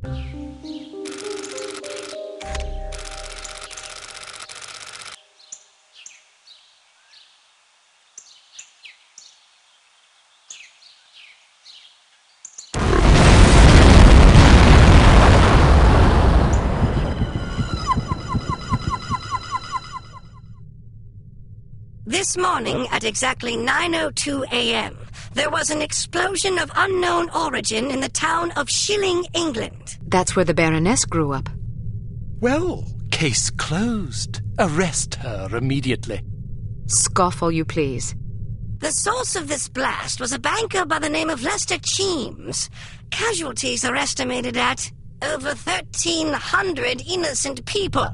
This morning at exactly 9:02 a.m., there was an explosion of unknown origin in the town of Shilling, England. That's where the Baroness grew up. Well, case closed. Arrest her immediately. Scoff all you please. The source of this blast was a banker by the name of Cheems. Casualties are estimated at over 1,300 innocent people.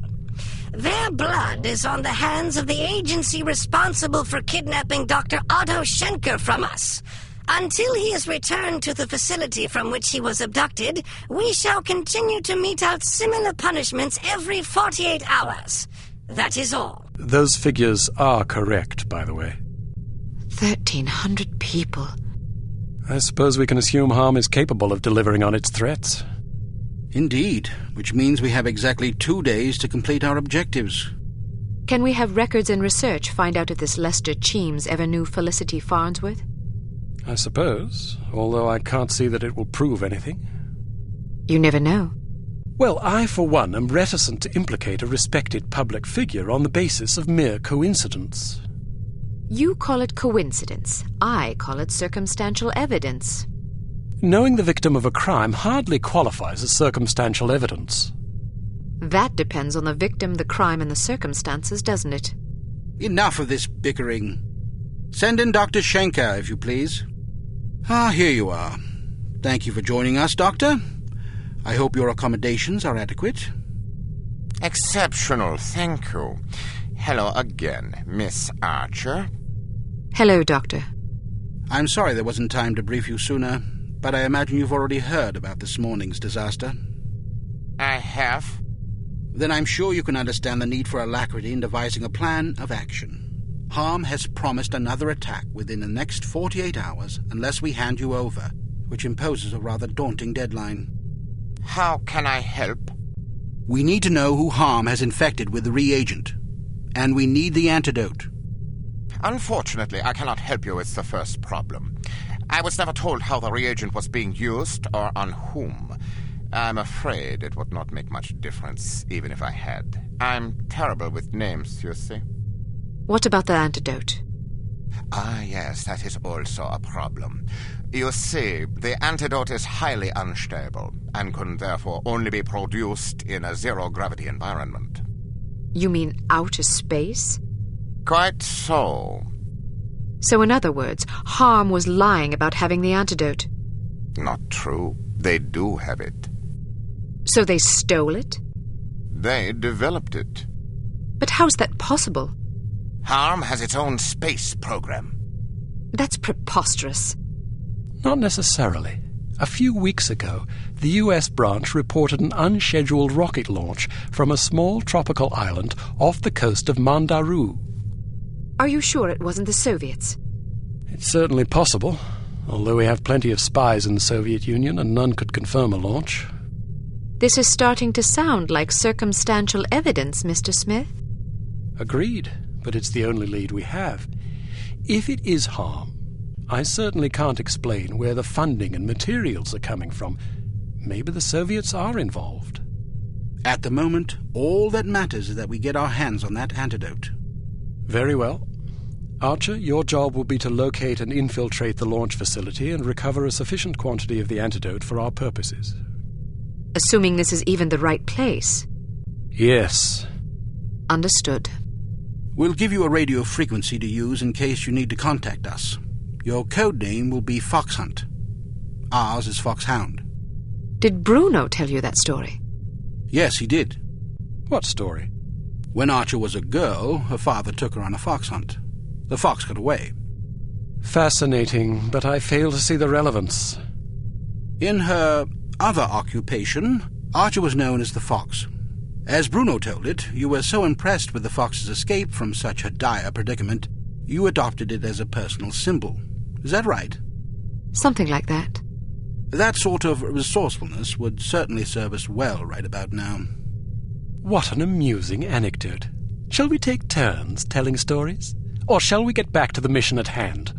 Their blood is on the hands of the agency responsible for kidnapping Dr. Otto Schenker from us. Until he is returned to the facility from which he was abducted, we shall continue to mete out similar punishments every 48 hours. That is all. Those figures are correct, by the way. 1,300 people. I suppose we can assume H.A.R.M is capable of delivering on its threats. Indeed, which means we have exactly 2 days to complete our objectives. Can we have records and research find out if this Lester Cheems ever knew Felicity Farnsworth? I suppose, although I can't see that it will prove anything. You never know. Well, I, for one, am reticent to implicate a respected public figure on the basis of mere coincidence. You call it coincidence. I call it circumstantial evidence. Knowing the victim of a crime hardly qualifies as circumstantial evidence. That depends on the victim, the crime, and the circumstances, doesn't it? Enough of this bickering. Send in Dr. Schenker, if you please. Ah, here you are. Thank you for joining us, Doctor. I hope your accommodations are adequate. Exceptional, thank you. Hello again, Miss Archer. Hello, Doctor. I'm sorry there wasn't time to brief you sooner, but I imagine you've already heard about this morning's disaster. I have. Then I'm sure you can understand the need for alacrity in devising a plan of action. H.A.R.M has promised another attack within the next 48 hours unless we hand you over, which imposes a rather daunting deadline. How can I help? We need to know who H.A.R.M has infected with the reagent, and we need the antidote. Unfortunately, I cannot help you with the first problem. I was never told how the reagent was being used or on whom. I'm afraid it would not make much difference, even if I had. I'm terrible with names, you see. What about the antidote? Ah, yes, that is also a problem. You see, the antidote is highly unstable and can therefore only be produced in a zero-gravity environment. You mean outer space? Quite so. So in other words, H.A.R.M was lying about having the antidote. Not true. They do have it. So they stole it? They developed it. But how's that possible? H.A.R.M has its own space program. That's preposterous. Not necessarily. A few weeks ago, the U.S. branch reported an unscheduled rocket launch from a small tropical island off the coast of Mandaru. Are you sure it wasn't the Soviets? It's certainly possible, although we have plenty of spies in the Soviet Union and none could confirm a launch. This is starting to sound like circumstantial evidence, Mr. Smith. Agreed, but it's the only lead we have. If it is H.A.R.M, I certainly can't explain where the funding and materials are coming from. Maybe the Soviets are involved. At the moment, all that matters is that we get our hands on that antidote. Very well. Archer, your job will be to locate and infiltrate the launch facility and recover a sufficient quantity of the antidote for our purposes. Assuming this is even the right place. Yes. Understood. We'll give you a radio frequency to use in case you need to contact us. Your code name will be Fox Hunt. Ours is Foxhound. Did Bruno tell you that story? Yes, he did. What story? When Archer was a girl, her father took her on a fox hunt. The fox got away. Fascinating, but I fail to see the relevance. In her other occupation, Archer was known as the Fox. As Bruno told it, you were so impressed with the fox's escape from such a dire predicament, you adopted it as a personal symbol. Is that right? Something like that. That sort of resourcefulness would certainly serve us well right about now. What an amusing anecdote. Shall we take turns telling stories? Or shall we get back to the mission at hand?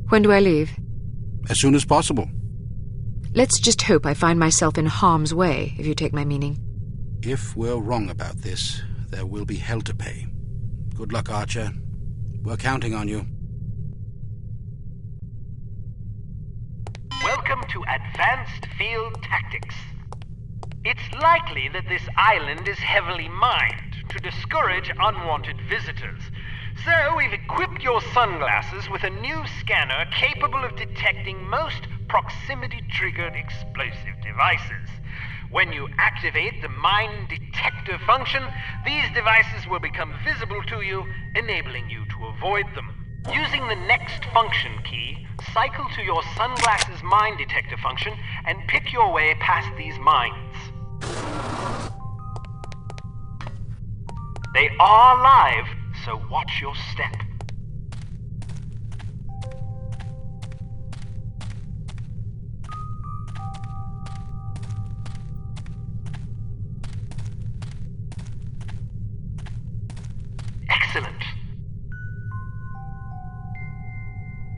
When do I leave? As soon as possible. Let's just hope I find myself in harm's way, if you take my meaning. If we're wrong about this, there will be hell to pay. Good luck, Archer. We're counting on you. Welcome to Advanced Field Tactics. It's likely that this island is heavily mined to discourage unwanted visitors. So we've equipped your sunglasses with a new scanner capable of detecting most proximity-triggered explosive devices. When you activate the mine detector function, these devices will become visible to you, enabling you to avoid them. Using the next function key, cycle to your sunglasses mine detector function and pick your way past these mines. They are live, so watch your step. Excellent.